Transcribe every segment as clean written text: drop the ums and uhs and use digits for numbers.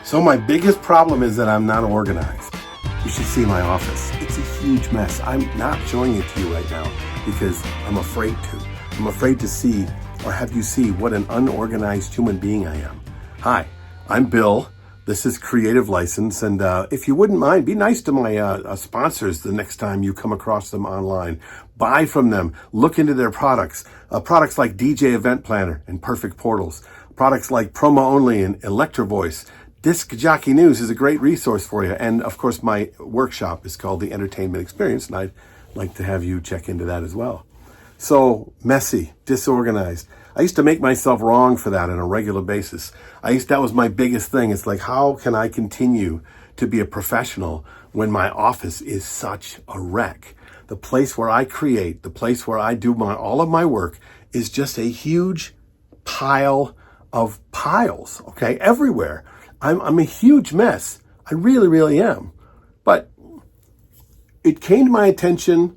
So my biggest problem is that I'm not organized. You should see my office. It's a huge mess. I'm not showing it to you right now because I'm afraid to. I'm afraid to see or have you see what an unorganized human being I am. Hi, I'm Bill. This is Creative License, and if you wouldn't mind, be nice to my sponsors the next time you come across them online. Buy from them. Look into their products. Products like DJ Event Planner and Perfect Portals. Products like Promo Only and Electro Voice. Disc Jockey News is a great resource for you. And of course, my workshop is called The Entertainment Experience, and I'd like to have you check into that as well. So messy, disorganized. I used to make myself wrong for that on a regular basis. That was my biggest thing. It's like, how can I continue to be a professional when my office is such a wreck? The place where I create, the place where I do all of my work is just a huge pile of piles, okay, everywhere. I'm a huge mess. I really, really am. But it came to my attention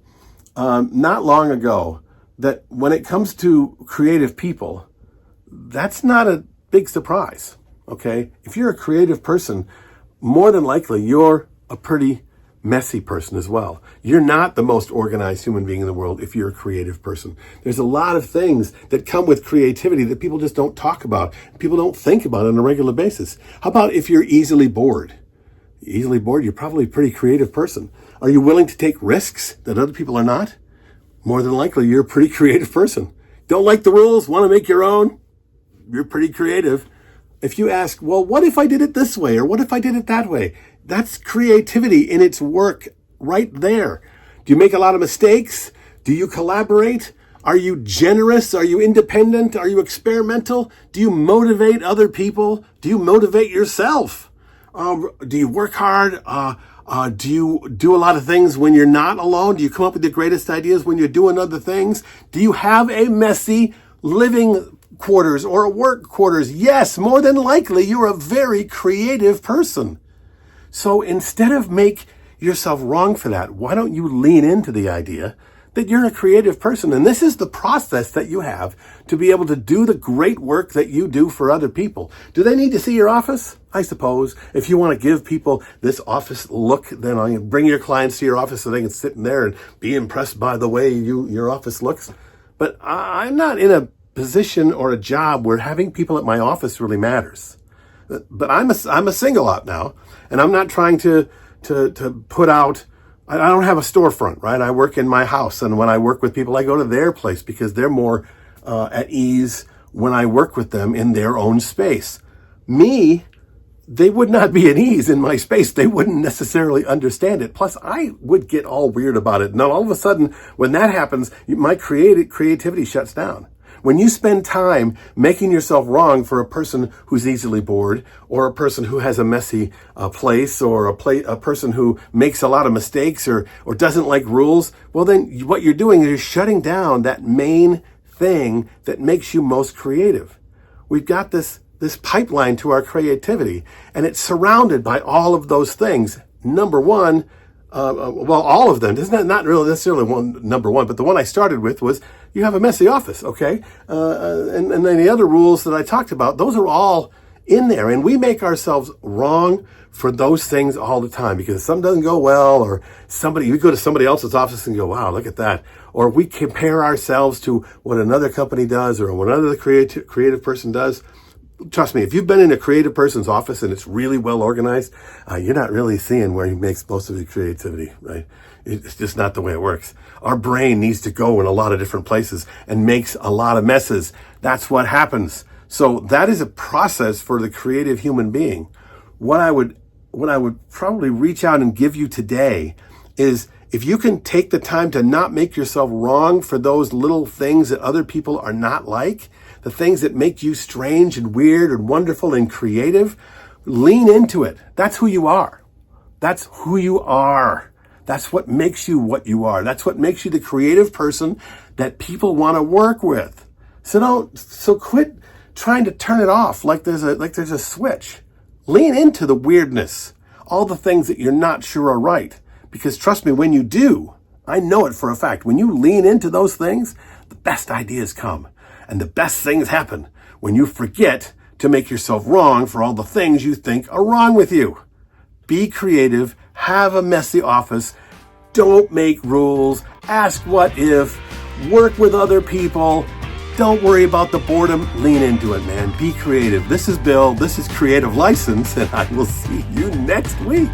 not long ago that when it comes to creative people, that's not a big surprise, okay? If you're a creative person, more than likely you're a pretty messy person as well. You're not the most organized human being in the world if you're a creative person. There's a lot of things that come with creativity that people just don't talk about. People don't think about on a regular basis. How about if you're easily bored? Easily bored, you're probably a pretty creative person. Are you willing to take risks that other people are not? More than likely, you're a pretty creative person. Don't like the rules, want to make your own? You're pretty creative. If you ask, well, what if I did it this way? Or what if I did it that way? That's creativity in its work right there. Do you make a lot of mistakes? Do you collaborate? Are you generous? Are you independent? Are you experimental? Do you motivate other people? Do you motivate yourself? Do you work hard? Do you do a lot of things when you're not alone? Do you come up with the greatest ideas when you're doing other things? Do you have a messy living quarters or work quarters? Yes, more than likely, you're a very creative person. So instead of make yourself wrong for that, why don't you lean into the idea that you're a creative person? And this is the process that you have to be able to do the great work that you do for other people. Do they need to see your office? I suppose. If you want to give people this office look, then you bring your clients to your office so they can sit in there and be impressed by the way your office looks. But I'm not in a position or a job where having people at my office really matters. But I'm a single out now, and I'm not trying to put out. I don't have a storefront, right? I work in my house, and when I work with people, I go to their place because they're more at ease when I work with them in their own space. Me, they would not be at ease in my space. They wouldn't necessarily understand it. Plus, I would get all weird about it. Now, all of a sudden, when that happens, my creativity shuts down. When you spend time making yourself wrong for a person who's easily bored, or a person who has a messy place, or a person who makes a lot of mistakes or doesn't like rules, well then what you're doing is you're shutting down that main thing that makes you most creative. We've got this pipeline to our creativity, and it's surrounded by all of those things. Number one, all of them. It's not really necessarily number one, but the one I started with was you have a messy office, okay? And then the other rules that I talked about, those are all in there. And we make ourselves wrong for those things all the time because something doesn't go well, or we go to somebody else's office and go, wow, look at that. Or we compare ourselves to what another company does or what another creative person does. Trust me, if you've been in a creative person's office and it's really well organized, you're not really seeing where he makes most of his creativity, right? It's just not the way it works. Our brain needs to go in a lot of different places and makes a lot of messes. That's what happens. So that is a process for the creative human being. What I would probably reach out and give you today is if you can take the time to not make yourself wrong for those little things that other people are not like, the things that make you strange and weird and wonderful and creative, lean into it. That's who you are. That's who you are. That's what makes you what you are. That's what makes you the creative person that people want to work with. So quit trying to turn it off like there's a switch. Lean into the weirdness, all the things that you're not sure are right. Because trust me, when you do, I know it for a fact, when you lean into those things, the best ideas come and the best things happen when you forget to make yourself wrong for all the things you think are wrong with you. Be creative, have a messy office, don't make rules, ask what if, work with other people. Don't worry about the boredom, lean into it, man. Be creative. This is Bill, this is Creative License, and I will see you next week.